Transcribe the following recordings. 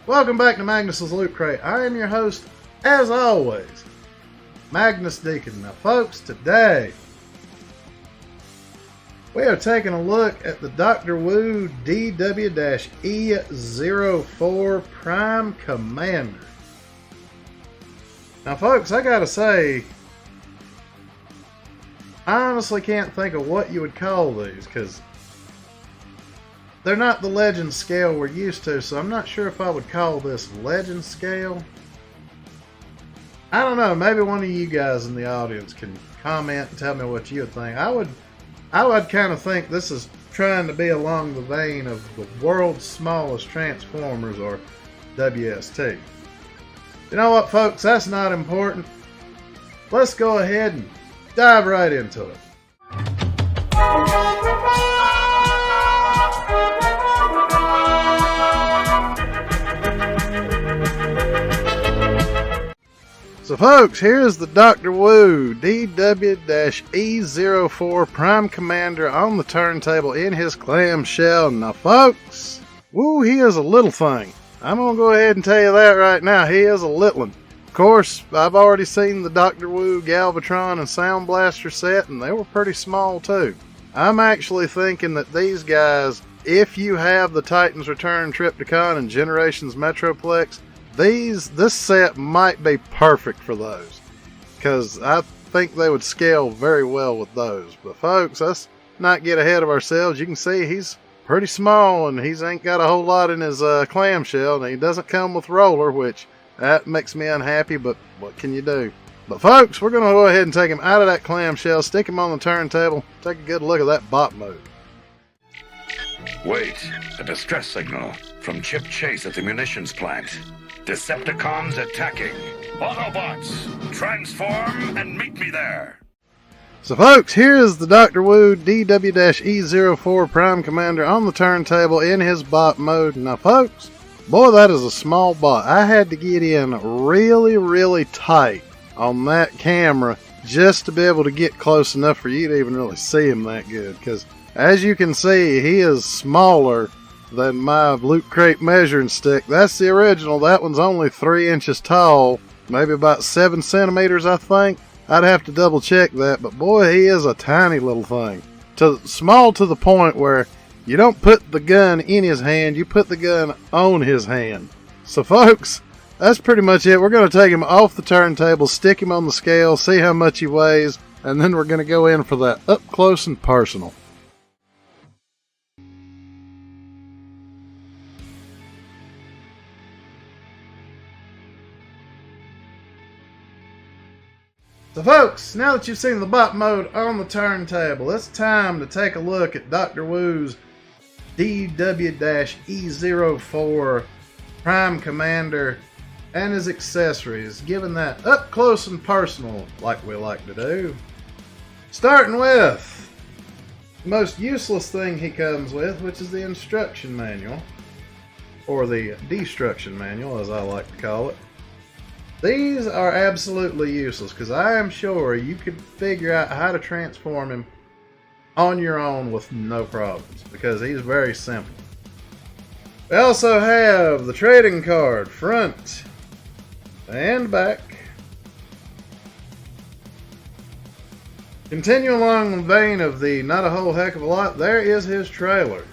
Welcome back to Magnus's Loot Crate. I am your host, as always, Magnus Deacon. Now folks, today we are taking a look at the DW-E04 Prime Commander. Now folks, I gotta say, I honestly can't think of what you would call these, because they're not the legend scale we're used to, so I'm not sure if I would call this legend scale. I don't know, maybe one of you guys in the audience can comment and tell me what you would think. I would kind of think this is trying to be along the vein of the world's smallest Transformers, or WST. You know what, folks, that's not important. Let's go ahead and dive right into it. So folks, here's the Dr. Wu DW-E04 Prime Commander on the turntable in his clamshell. Now folks, Wu, he is a little thing. I'm going to go ahead and tell you that right now. He is a little one. Of course, I've already seen the Dr. Wu Galvatron and Sound Blaster set, and they were pretty small too. I'm actually thinking that these guys, if you have the Titans Return Trypticon and Generations Metroplex, this set might be perfect for those, because I think they would scale very well with those. But folks, let's not get ahead of ourselves. You can see he's pretty small, and he's ain't got a whole lot in his clamshell, and he doesn't come with roller, which that makes me unhappy, but what can you do? But folks, we're going to go ahead and take him out of that clamshell, stick him on the turntable, take a good look at that bot mode. Wait, a distress signal from Chip Chase at the munitions plant. Decepticons attacking. Autobots, transform and meet me there. So folks, here is the Dr. Wu DW-E04 Prime Commander on the turntable in his bot mode. Now folks, boy, that is a small bot. I had to get in really tight on that camera just to be able to get close enough for you to even really see him that good. Because as you can see, he is smaller than my Loot Crate measuring stick. That's the original. That one's only 3 inches tall, maybe about 7 centimeters, I think. I'd have to double check that, but boy, he is a tiny little thing. Small to the point where you don't put the gun in his hand, you put the gun on his hand. So folks, that's pretty much it. We're going to take him off the turntable, stick him on the scale, see how much he weighs, and then we're going to go in for that up close and personal. So folks, now that you've seen the bot mode on the turntable, it's time to take a look at Dr. Wu's DW-E04 Prime Commander and his accessories, given that up close and personal like we like to do. Starting with the most useless thing he comes with, which is the instruction manual, or the destruction manual as I like to call it. These are absolutely useless, because I am sure you could figure out how to transform him on your own with no problems, because he's very simple. We also have the trading card front and back. Continue along the vein of the not a whole heck of a lot, there is his trailer.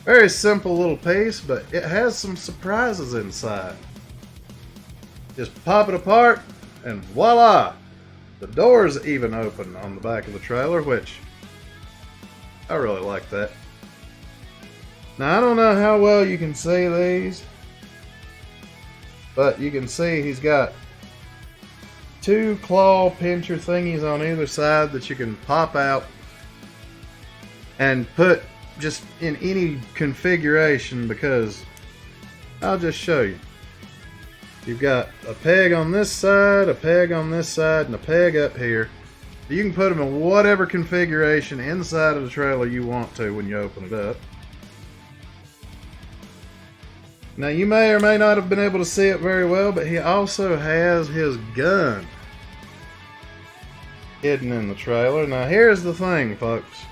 Very simple little piece, but it has some surprises inside. Just pop it apart, and voila! The door's even open on the back of the trailer, which I really like that. Now, I don't know how well you can see these, but you can see he's got 2 claw pincher thingies on either side that you can pop out and put just in any configuration, because I'll just show you. You've got a peg on this side, a peg on this side, and a peg up here. You can put them in whatever configuration inside of the trailer you want to when you open it up. Now you may or may not have been able to see it very well, but he also has his gun hidden in the trailer. Now here's the thing, folks.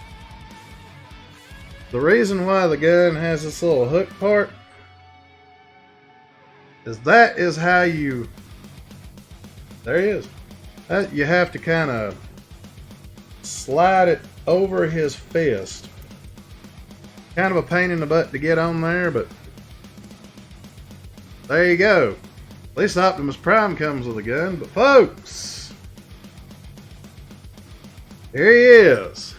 The reason why the gun has this little hook part is that is how you, there he is. You have to kind of slide it over his fist. Kind of a pain in the butt to get on there, but there you go. At least Optimus Prime comes with a gun. But folks, here he is.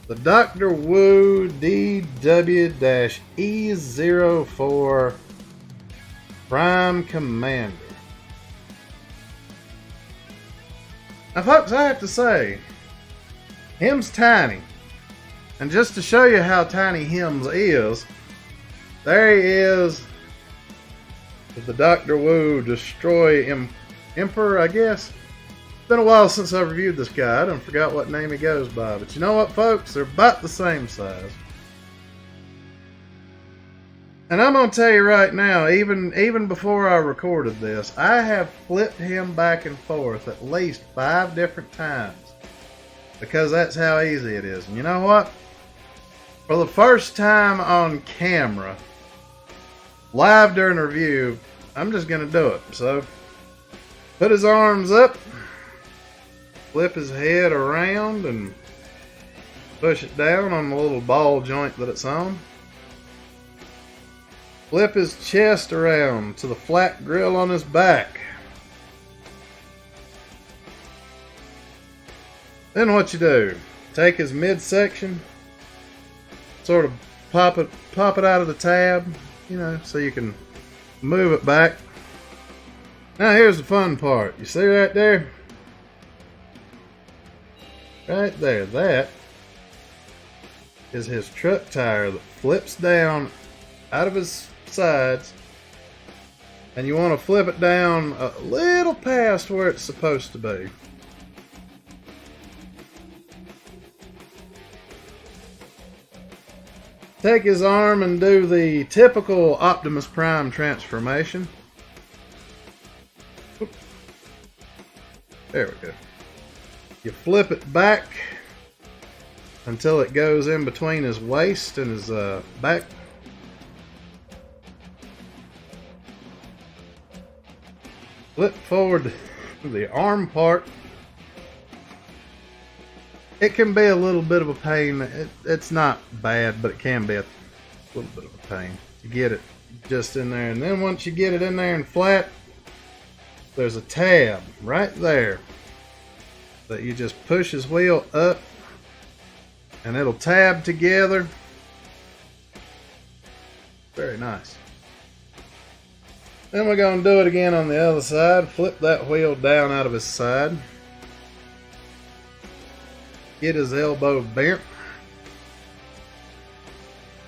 The Dr. Wu DW-E04 Prime Commander. Now folks, I have to say, him's tiny. And just to show you how tiny him's is, there he is with the Dr. Wu Destroy Emperor, I guess. It's been a while since I reviewed this guy. I done forgot what name he goes by. But you know what, folks? They're about the same size. And I'm going to tell you right now, even before I recorded this, I have flipped him back and forth at least 5 different times. Because that's how easy it is. And you know what? For the first time on camera, live during a review, I'm just going to do it. So, put his arms up, flip his head around, and push it down on the little ball joint that it's on. Flip his chest around to the flat grill on his back. Then what you do, take his midsection, sort of pop it out of the tab, you know, so you can move it back. Now here's the fun part. You see right there? Right there, that is his truck tire that flips down out of his sides, and you want to flip it down a little past where it's supposed to be. Take his arm and do the typical Optimus Prime transformation. There we go. You flip it back until it goes in between his waist and his back. Flip forward the arm part. It can be a little bit of a pain. It's not bad, but it can be a little bit of a pain to get it just in there. And then once you get it in there and flat, there's a tab right there that you just push his wheel up and it'll tab together. Very nice. Then we're going to do it again on the other side. Flip that wheel down out of his side. Get his elbow bent.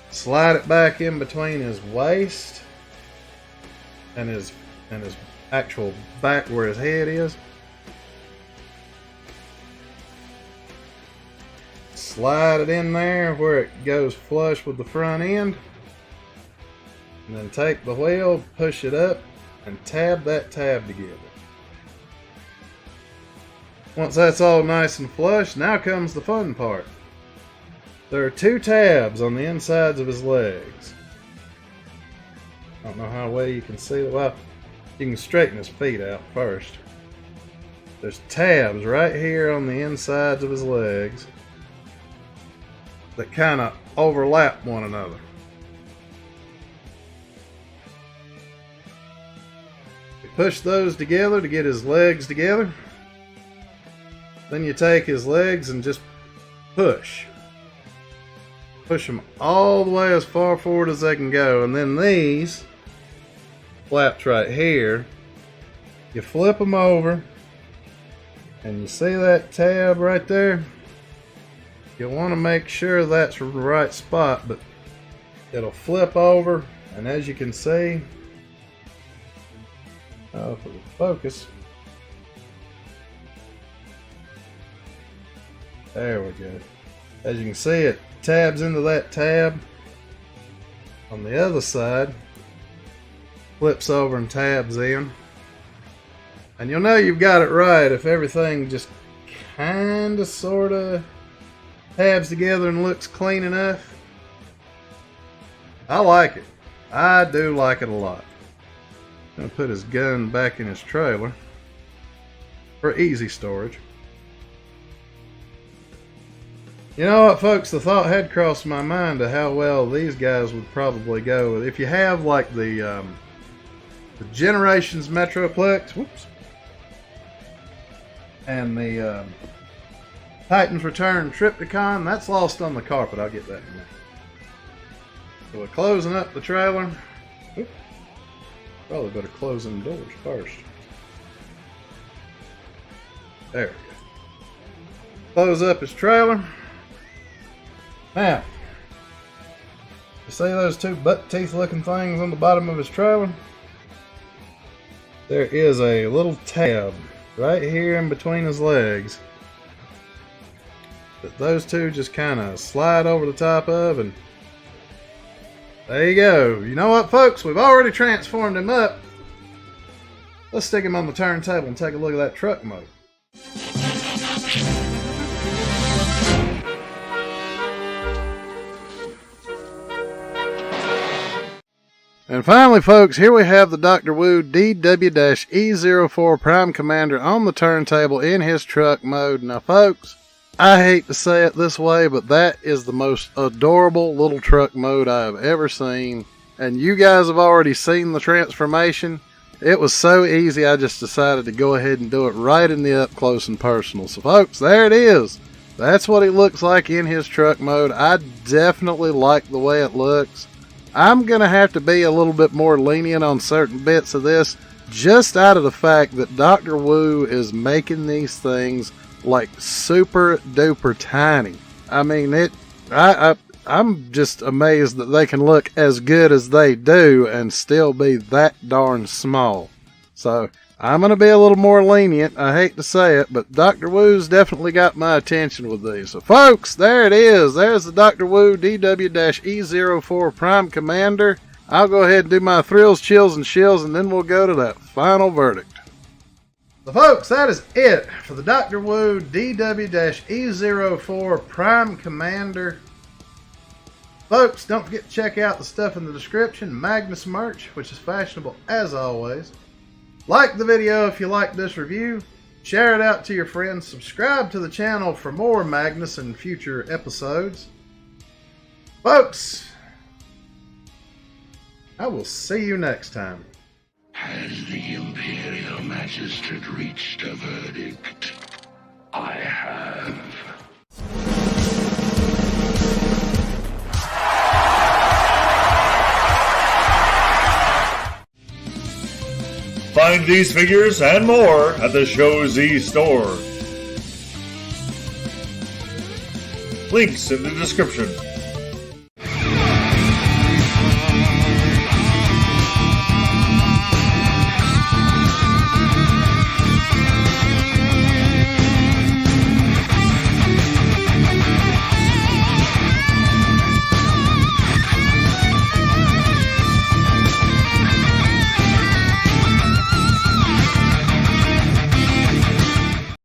Slide it back in between his waist and his actual back where his head is. Slide it in there where it goes flush with the front end. And then take the wheel, push it up, and tab that tab together. Once that's all nice and flush, now comes the fun part. There are 2 tabs on the insides of his legs. I don't know how well you can see it. Well, you can straighten his feet out first. There's tabs right here on the insides of his legs that kind of overlap one another. You push those together to get his legs together. Then you take his legs and just push. Push them all the way as far forward as they can go. And then these flaps right here, you flip them over. And you see that tab right there? You want to make sure that's the right spot, but it'll flip over. And as you can see, if it would focus. There we go. As you can see, it tabs into that tab. On the other side, flips over and tabs in. And you'll know you've got it right if everything just kind of sort of tabs together and looks clean enough. I like it. I do like it a lot. Gonna put his gun back in his trailer for easy storage. You know what, folks? The thought had crossed my mind of how well these guys would probably go. If you have like the Generations Metroplex, whoops, and the Titan's Return Triptychon, that's lost on the carpet. I'll get that in a minute. So we're closing up the trailer. Oops. Probably better close them doors first. There we go. Close up his trailer. Now, you see those two butt teeth looking things on the bottom of his trailer? There is a little tab right here in between his legs that those two just kind of slide over the top of, and there you go. You know what, folks? We've already transformed him up. Let's stick him on the turntable and take a look at that truck mode. And finally, folks, here we have the Dr. Wu DW-E04 Prime Commander on the turntable in his truck mode. Now, folks, I hate to say it this way, but that is the most adorable little truck mode I have ever seen. And you guys have already seen the transformation. It was so easy, I just decided to go ahead and do it right in the up close and personal. So, folks, there it is. That's what he looks like in his truck mode. I definitely like the way it looks. I'm going to have to be a little bit more lenient on certain bits of this, just out of the fact that Dr. Wu is making these things like super duper tiny. I mean, I'm just amazed that they can look as good as they do and still be that darn small. So I'm going to be a little more lenient. I hate to say it, but Dr. Wu's definitely got my attention with these. So folks, there it is. There's the Dr. Wu DW-E04 Prime Commander. I'll go ahead and do my thrills, chills, and shills, and then we'll go to that final verdict. So folks, that is it for the Dr. Wu DW-E04 Prime Commander. Folks, don't forget to check out the stuff in the description. Magnus merch, which is fashionable as always. Like the video if you like this review. Share it out to your friends. Subscribe to the channel for more Magnus and future episodes. Folks, I will see you next time. Has the Imperial Magistrate reached a verdict? I have. Find these figures and more at the ShowZStore. Links in the description.